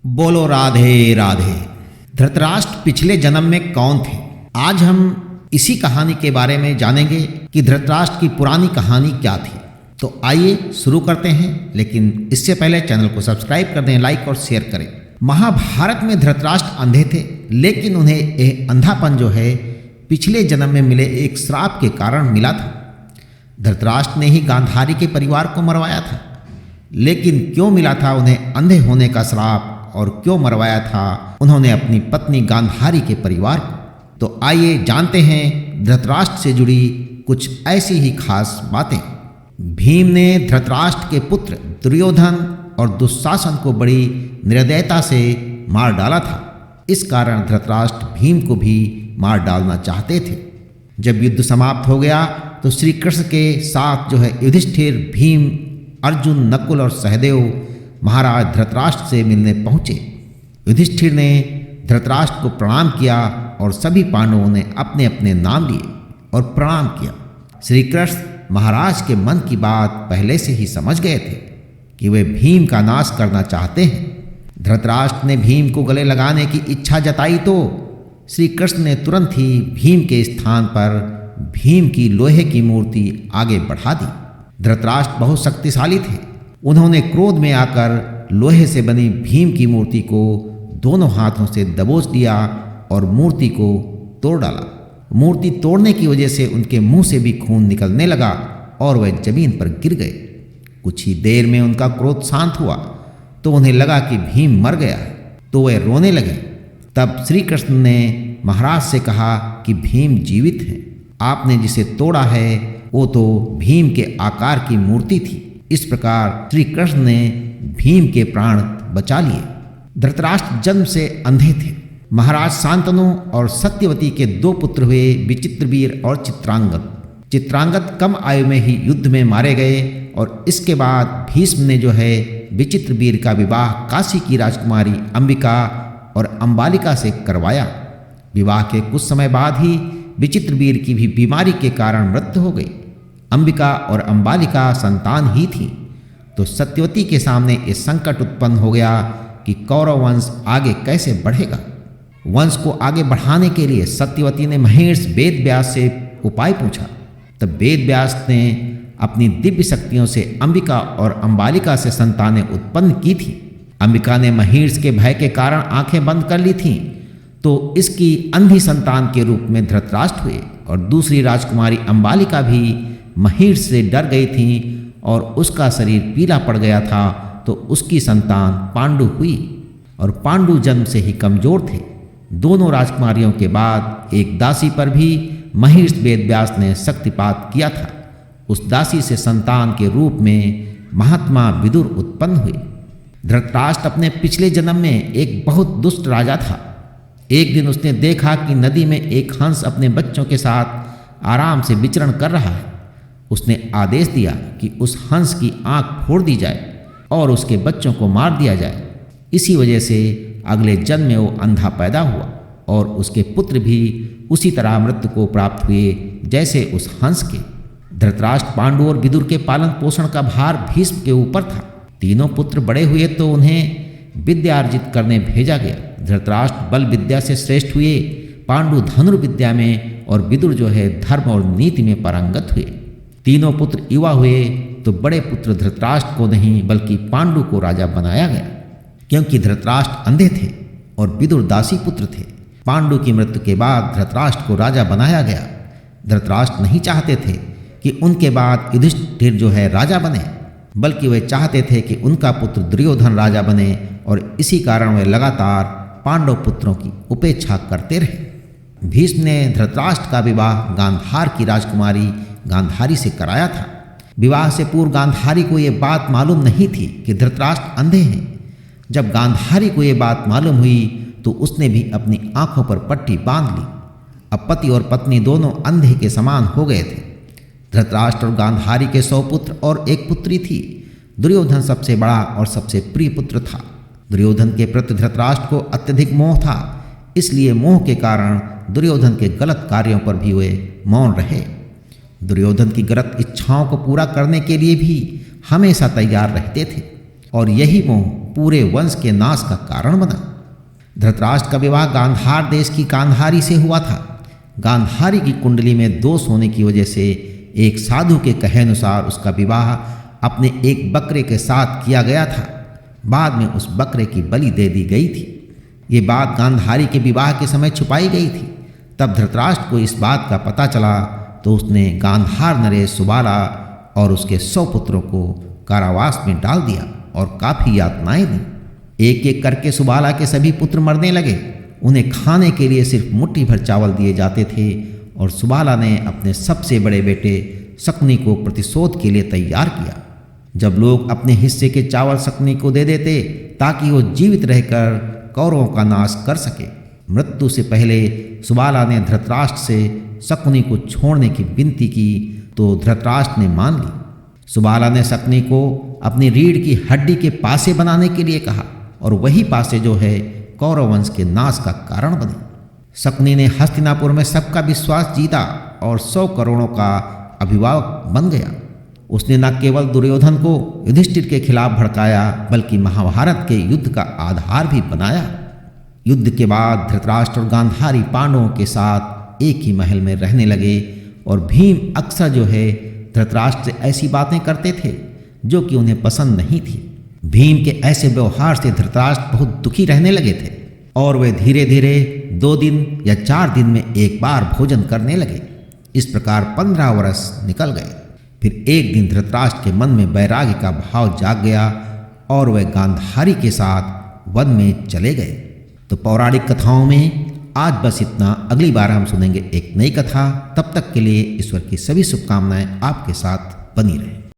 बोलो राधे राधे। धृतराष्ट्र पिछले जन्म में कौन थे? आज हम इसी कहानी के बारे में जानेंगे कि धृतराष्ट्र की पुरानी कहानी क्या थी। तो आइए शुरू करते हैं, लेकिन इससे पहले चैनल को सब्सक्राइब कर दें, लाइक और शेयर करें। महाभारत में धृतराष्ट्र अंधे थे, लेकिन उन्हें यह अंधापन जो है पिछले जन्म में मिले एक श्राप के कारण मिला था। धृतराष्ट्र ने ही गांधारी के परिवार को मरवाया था, लेकिन क्यों मिला था उन्हें अंधे होने का श्राप और क्यों मरवाया था उन्होंने अपनी पत्नी गांधारी के परिवार को? तो आइए जानते हैं धृतराष्ट्र से जुड़ी कुछ ऐसी ही खास बातें। भीम ने धृतराष्ट्र के पुत्र दुर्योधन और दुशासन को बड़ी निर्दयता से मार डाला था। इस कारण धृतराष्ट्र भीम को भी मार डालना चाहते थे। जब युद्ध समाप्त हो गया तो श्री कृष्ण के साथ जो है युधिष्ठिर, भीम, अर्जुन, नकुल और सहदेव महाराज धृतराष्ट्र से मिलने पहुँचे। युधिष्ठिर ने धृतराष्ट्र को प्रणाम किया और सभी पांडवों ने अपने अपने नाम लिए और प्रणाम किया। श्री कृष्ण महाराज के मन की बात पहले से ही समझ गए थे कि वे भीम का नाश करना चाहते हैं। धृतराष्ट्र ने भीम को गले लगाने की इच्छा जताई तो श्री कृष्ण ने तुरंत ही भीम के स्थान पर भीम की लोहे की मूर्ति आगे बढ़ा दी। धृतराष्ट्र बहुत शक्तिशाली थे। उन्होंने क्रोध में आकर लोहे से बनी भीम की मूर्ति को दोनों हाथों से दबोच लिया और मूर्ति को तोड़ डाला। मूर्ति तोड़ने की वजह से उनके मुंह से भी खून निकलने लगा और वह जमीन पर गिर गए। कुछ ही देर में उनका क्रोध शांत हुआ तो उन्हें लगा कि भीम मर गया है, तो वह रोने लगे। तब श्री कृष्ण ने महाराज से कहा कि भीम जीवित है। आपने जिसे तोड़ा है वो तो भीम के आकार की मूर्ति थी। इस प्रकार श्री कृष्ण ने भीम के प्राण बचा लिए। धृतराष्ट्र जन्म से अंधे थे। महाराज शांतनु और सत्यवती के दो पुत्र हुए, विचित्रवीर और चित्रांगद। चित्रांगद कम आयु में ही युद्ध में मारे गए और इसके बाद भीष्म ने जो है विचित्रवीर का विवाह काशी की राजकुमारी अंबिका और अंबालिका से करवाया। विवाह के कुछ समय बाद ही विचित्रवीर की भी बीमारी के कारण मृत्यु हो गई। अंबिका और अंबालिका संतान ही थी, तो सत्यवती के सामने ये संकट उत्पन्न हो गया कि कौरव वंश आगे कैसे बढ़ेगा। वंश को आगे बढ़ाने के लिए सत्यवती ने महेश वेद व्यास से उपाय पूछा। तब वेद व्यास ने अपनी दिव्य शक्तियों से अंबिका और अंबालिका से संतानें उत्पन्न की थी। अंबिका ने महेश के भय के कारण आंखें बंद कर ली थीं, तो इसकी अंधी संतान के रूप में धृतराष्ट्र हुए। और दूसरी राजकुमारी अंबालिका भी महेश से डर गई थी और उसका शरीर पीला पड़ गया था, तो उसकी संतान पांडु हुई। और पांडु जन्म से ही कमजोर थे। दोनों राजकुमारियों के बाद एक दासी पर भी महेश वेदव्यास ने शक्तिपात किया था। उस दासी से संतान के रूप में महात्मा विदुर उत्पन्न हुए। धृतराष्ट्र अपने पिछले जन्म में एक बहुत दुष्ट राजा था। एक दिन उसने देखा कि नदी में एक हंस अपने बच्चों के साथ आराम से विचरण कर रहा है। उसने आदेश दिया कि उस हंस की आंख फोड़ दी जाए और उसके बच्चों को मार दिया जाए। इसी वजह से अगले जन्म में वो अंधा पैदा हुआ और उसके पुत्र भी उसी तरह मृत्यु को प्राप्त हुए जैसे उस हंस के। धृतराष्ट्र, पांडु और विदुर के पालन पोषण का भार भीष्म के ऊपर था। तीनों पुत्र बड़े हुए तो उन्हें विद्या अर्जित करने भेजा गया। धृतराष्ट्र बल विद्या से श्रेष्ठ हुए, पांडु धनुर्विद्या में और विदुर जो है धर्म और नीति में पारंगत हुए। तीनों पुत्र युवा हुए तो बड़े पुत्र धृतराष्ट्र को नहीं बल्कि पांडु को राजा बनाया गया, क्योंकि धृतराष्ट्र अंधे थे और विदुर दासी पुत्र थे। पांडु की मृत्यु के बाद धृतराष्ट्र को राजा बनाया गया। धृतराष्ट्र नहीं चाहते थे कि उनके बाद युधिष्ठिर जो है राजा बने, बल्कि वे चाहते थे कि उनका पुत्र दुर्योधन राजा बने, और इसी कारण वे लगातार पांडव पुत्रों की उपेक्षा करते रहे। भीष्म ने धृतराष्ट्र का विवाह गांधार की राजकुमारी गांधारी से कराया था। विवाह से पूर्व गांधारी को ये बात मालूम नहीं थी कि धृतराष्ट्र अंधे हैं। जब गांधारी को ये बात मालूम हुई तो उसने भी अपनी आंखों पर पट्टी बांध ली। अब पति और पत्नी दोनों अंधे के समान हो गए थे। धृतराष्ट्र और गांधारी के 100 पुत्र और एक पुत्री थी। दुर्योधन सबसे बड़ा और सबसे प्रिय पुत्र था। दुर्योधन के प्रति धृतराष्ट्र को अत्यधिक मोह था, इसलिए मोह के कारण दुर्योधन के गलत कार्यों पर भी वे मौन रहे। दुर्योधन की गलत इच्छाओं को पूरा करने के लिए भी हमेशा तैयार रहते थे और यही मोह पूरे वंश के नाश का कारण बना। धृतराष्ट्र का विवाह गांधार देश की गांधारी से हुआ था। गांधारी की कुंडली में दोष होने की वजह से एक साधु के कहे अनुसार उसका विवाह अपने एक बकरे के साथ किया गया था। बाद में उस बकरे की बलि दे दी गई थी। ये बात गांधारी के विवाह के समय छुपाई गई थी। तब धृतराष्ट्र को इस बात का पता चला तो उसने गांधार नरेश सुबाला और उसके 100 पुत्रों को कारावास में डाल दिया और काफ़ी यातनाएं दी। एक एक करके सुबाला के सभी पुत्र मरने लगे। उन्हें खाने के लिए सिर्फ मुट्ठी भर चावल दिए जाते थे और सुबाला ने अपने सबसे बड़े बेटे शकुनी को प्रतिशोध के लिए तैयार किया। जब लोग अपने हिस्से के चावल शकुनी को दे देते ताकि वो जीवित रहकर कौरवों का नाश कर सके, मृत्यु से पहले सुबाला ने धृतराष्ट्र से शकुनी को छोड़ने की विनती की तो धृतराष्ट्र ने मान ली। सुबाला ने शकुनी को अपनी रीढ़ की हड्डी के पासे बनाने के लिए कहा और वही पासे जो है कौरव वंश के नाश का कारण बने। शकुनी ने हस्तिनापुर में सबका विश्वास जीता और 100 करोड़ों का अभिभावक बन गया। उसने न केवल दुर्योधन को युधिष्ठिर के खिलाफ भड़काया बल्कि महाभारत के युद्ध का आधार भी बनाया। युद्ध के बाद धृतराष्ट्र और गांधारी पांडवों के साथ एक ही महल में रहने लगे और भीम अक्सर जो है धृतराष्ट्र से ऐसी बातें करते थे जो कि उन्हें पसंद नहीं थी। भीम के ऐसे व्यवहार से धृतराष्ट्र बहुत दुखी रहने लगे थे और वे धीरे धीरे 2 दिन या 4 दिन में एक बार भोजन करने लगे। इस प्रकार 15 वर्ष निकल गए। फिर एक दिन धृतराष्ट्र के मन में वैराग्य का भाव जाग गया और वह गांधारी के साथ वन में चले गए। तो पौराणिक कथाओं में आज बस इतना। अगली बार हम सुनेंगे एक नई कथा। तब तक के लिए ईश्वर की सभी शुभकामनाएं आपके साथ बनी रहें।